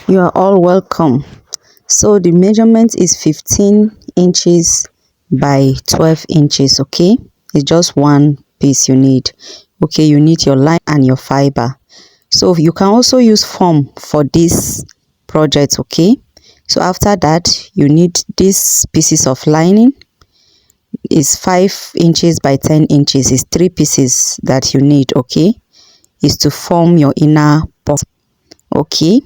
You are all welcome. So the measurement is 15 inches by 12 inches. Okay, it's just one piece you need. Okay, you need your line and your fiber. So you can also use foam for this project. Okay, so after that you need these pieces of lining. Is 5 inches by 10 inches. Is 3 pieces that you need. Okay, is to form your inner box. Okay,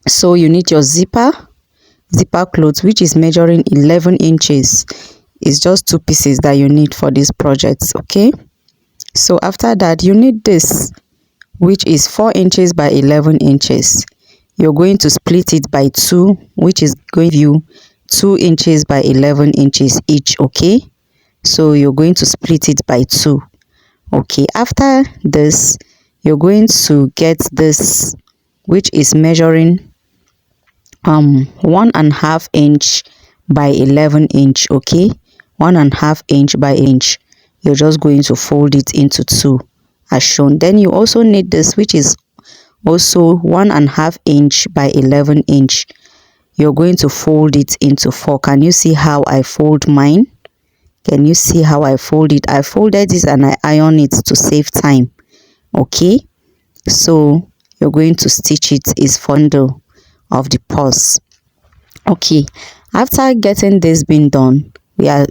so you need your zipper cloth, which is measuring 11 inches. It's just 2 pieces that you need for this project. Okay, so after that you need this, which is 4 inches by 11 inches. You're going to split it by 2, which is going to give you 2 inches by 11 inches each. Okay, so you're going to split it by 2. Okay, after this you're going to get this, which is measuring 1.5 inch by 11 inch. Okay, 1.5 inch by inch. You're just going to fold it into 2 as shown. Then you also need this, which is also 1.5 inch by 11 inch. You're going to fold it into 4. Can you see how I fold mine? Can you see how I fold it? I folded it and I iron it to save time. Okay, so you're going to stitch it is bundle of the purse. Okay, after getting this being done, we are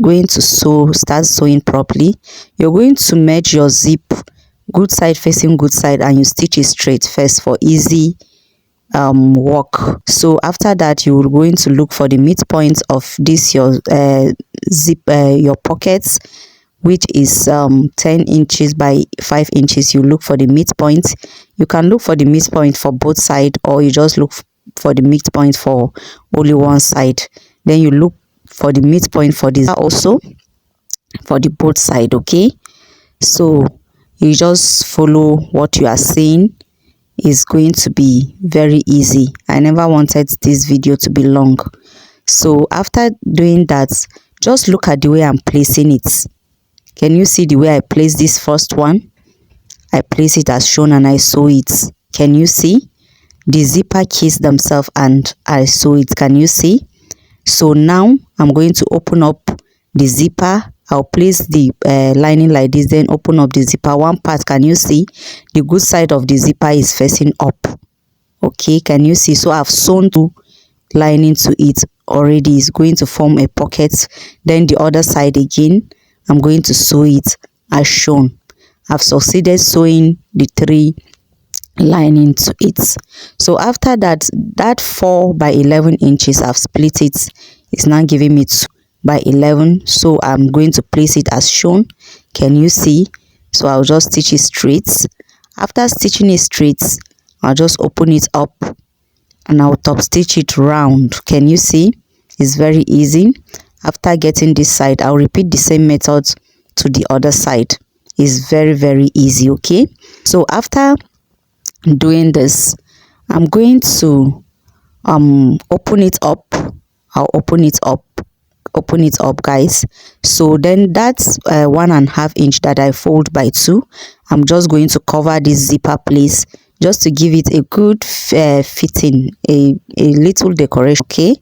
going to start sewing properly. You're going to merge your zip good side facing good side, and you stitch it straight first for easy work. So after that you're going to look for the midpoint of this your zip your pockets, which is 10 inches by 5 inches. You look for the midpoint. You can look for the midpoint for both sides, or you just look for the midpoint for only one side. Then you look for the midpoint for this also for the both side. Okay, so you just follow what you are seeing. Is going to be very easy. I never wanted this video to be long. So after doing that, just look at the way I'm placing it. Can you see the way I place this first one? I place it as shown and I sew it. Can you see? The zipper keys themselves and I sew it. Can you see? So now I'm going to open up the zipper. I'll place the lining like this, then open up the zipper. One part, can you see? The good side of the zipper is facing up. Okay, can you see? So I've sewn 2 lining to it already. It's going to form a pocket. Then the other side again, I'm going to sew it as shown. I've succeeded sewing the 3 lining to it. So after that, that 4 by 11 inches, I've split it. It's now giving me 2 by 11. So I'm going to place it as shown. Can you see? So I'll just stitch it straight. After stitching it straight, I'll just open it up and I'll top stitch it round. Can you see? It's very easy. After getting this side, I'll repeat the same method to the other side. It's very easy. Okay, so after doing this, I'm going to open it up. I'll open it up, guys. So then that's 1.5 inch that I fold by 2. I'm just going to cover this zipper place just to give it a good fitting, a little decoration. Okay,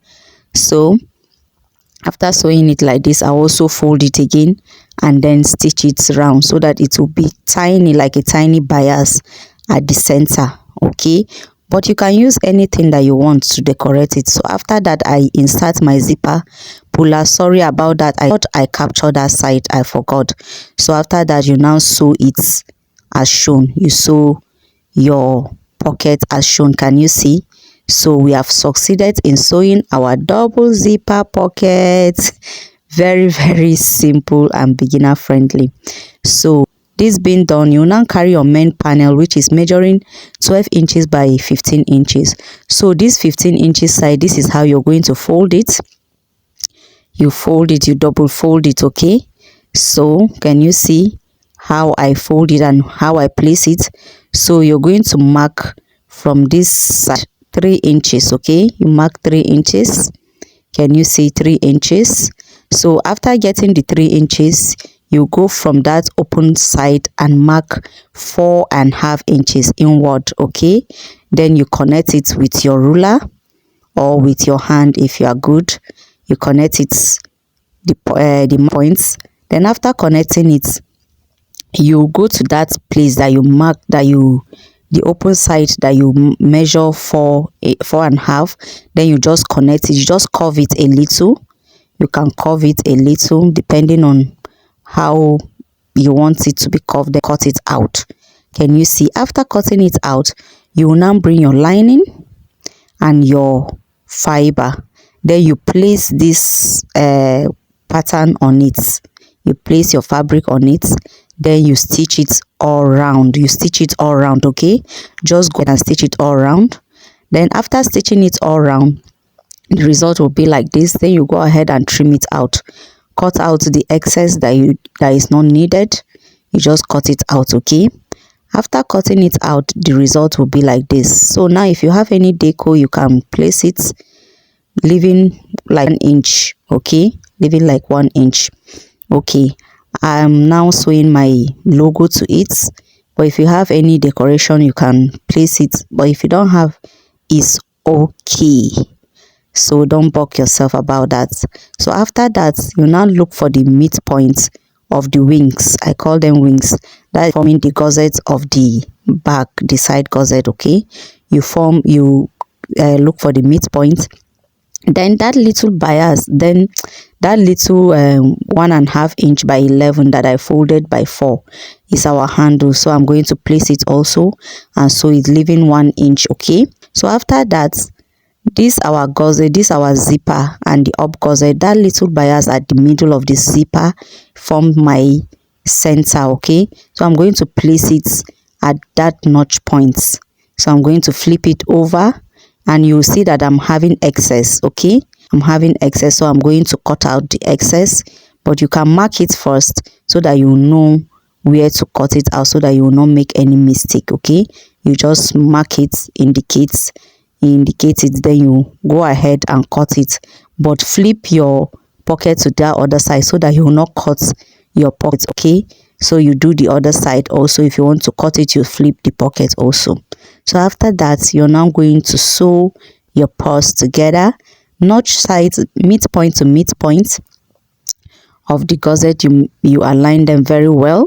so after sewing it like this, I also fold it again and then stitch it round so that it will be tiny, like a tiny bias at the center. Okay, but you can use anything that you want to decorate it. So after that, I insert my zipper puller. Sorry about that, I thought I captured that side, I forgot. So after that, you now sew it as shown. You sew your pocket as shown. Can you see? So we have succeeded in sewing our double zipper pocket. Very simple and beginner friendly. So this being done, you now carry your main panel, which is measuring 12 inches by 15 inches. So this 15 inches side, this is how you're going to fold it. You fold it, you double fold it. Okay, so can you see how I fold it and how I place it? So you're going to mark from this side 3 inches. Okay, you mark 3 inches. Can you see 3 inches? So after getting the 3 inches, you go from that open side and mark 4.5 inches inward. Okay, Then you connect it with your ruler or with your hand. If you are good, you connect it the points. Then after connecting it, you go to that place that you mark, that you, the open side that you measure for 4.5. Then you just connect it. You just curve it a little. You can curve it a little depending on how you want it to be curved. Then cut it out. Can you see? After cutting it out, you will now bring your lining and your fiber. Then you place this pattern on it. You place your fabric on it. Then you stitch it all round. You stitch it all round. Okay, just go and stitch it all round. Then after stitching it all round, the result will be like this. Then you go ahead and trim it out. Cut out the excess that is not needed. You just cut it out. Okay, after cutting it out, the result will be like this. So now if you have any deco, you can place it leaving like 1 inch. Okay, leaving like 1 inch. Okay, I'm now sewing my logo to it, but if you have any decoration, you can place it, but if you don't have, it's okay. So don't bug yourself about that. So after that, you now look for the midpoint of the wings. I call them wings. That is forming the gusset of the back, the side gusset. Okay, you look for the midpoint. Then that little bias, then that little 1.5 inch by 11 that I folded by 4 is our handle. So I'm going to place it also, and so it's leaving 1 inch. Okay, so after that, this our gusset, this our zipper, and the up gusset, that little bias at the middle of the zipper form my center. Okay, so I'm going to place it at that notch point. So I'm going to flip it over, and you'll see that I'm having excess. Okay, I'm having excess, so I'm going to cut out the excess, but you can mark it first so that you know where to cut it out, so that you will not make any mistake. Okay, you just mark it, indicate it, then you go ahead and cut it, but flip your pocket to the other side so that you will not cut your pocket. Okay, so you do the other side also. If you want to cut it, you flip the pocket also. So after that, you're now going to sew your purse together, notch sides, midpoint to midpoint of the gusset. You align them very well.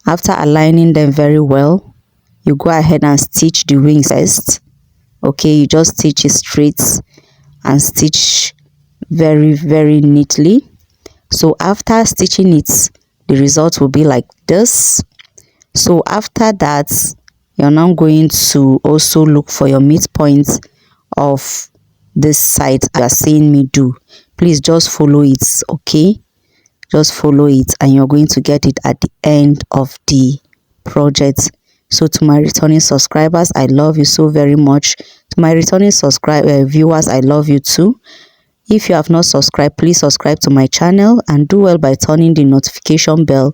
After aligning them very well, you go ahead and stitch the wings first. Okay, you just stitch it straight and stitch very neatly. So after stitching it, the result will be like this. So after that, you're now going to also look for your midpoint of this side you are seeing me do. Please just follow it. Okay, just follow it, and you're going to get it at the end of the project. So to my returning subscribers, I love you so very much. To my returning viewers, I love you too. If you have not subscribed, please subscribe to my channel and do well by turning the notification bell.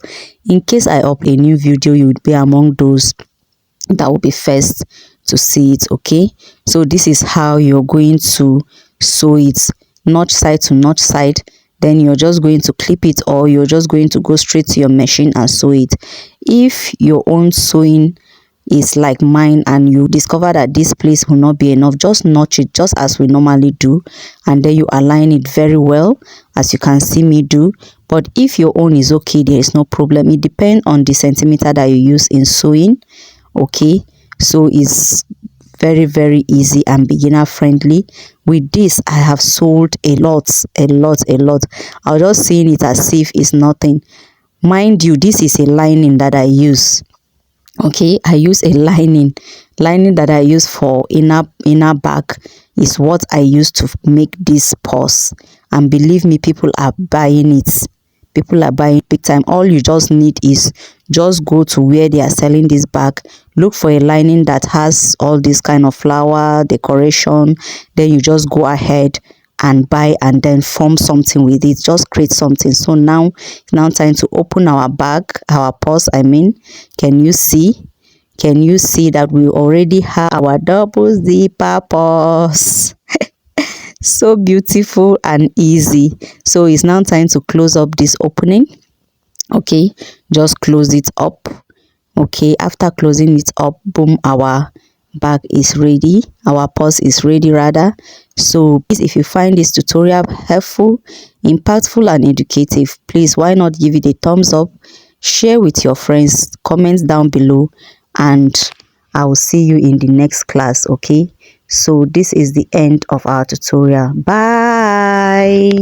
In case I upload a new video, you would be among those that will be first to see it. Okay, so this is how you're going to sew it, notch side to notch side. Then you're just going to clip it, or you're just going to go straight to your machine and sew it. If your own sewing is like mine and you discover that this place will not be enough, just notch it just as we normally do, and then you align it very well as you can see me do. But if your own is okay, there is no problem. It depends on the centimeter that you use in sewing. Okay, so it's very easy and beginner friendly. With this, I have sold a lot. I was just seeing it as if it's nothing. Mind you, this is a lining that I use. Okay, I use a lining that I use for inner back is what I use to make this purse, and believe me, people are buying it. People are buying big time. All you just need is just go to where they are selling this bag, look for a lining that has all this kind of flower decoration, then you just go ahead and buy and then form something with it. Just create something. So now time to open our bag, our purse. I mean, can you see that we already have our double zipper purse? So beautiful and easy. So it's now time to close up this opening. Okay, just close it up. Okay, after closing it up, boom, our bag is ready, our purse is ready rather. So please, if you find this tutorial helpful, impactful and educative, please why not give it a thumbs up, share with your friends, comment down below, and I will see you in the next class. Okay, so this is the end of our tutorial. Bye.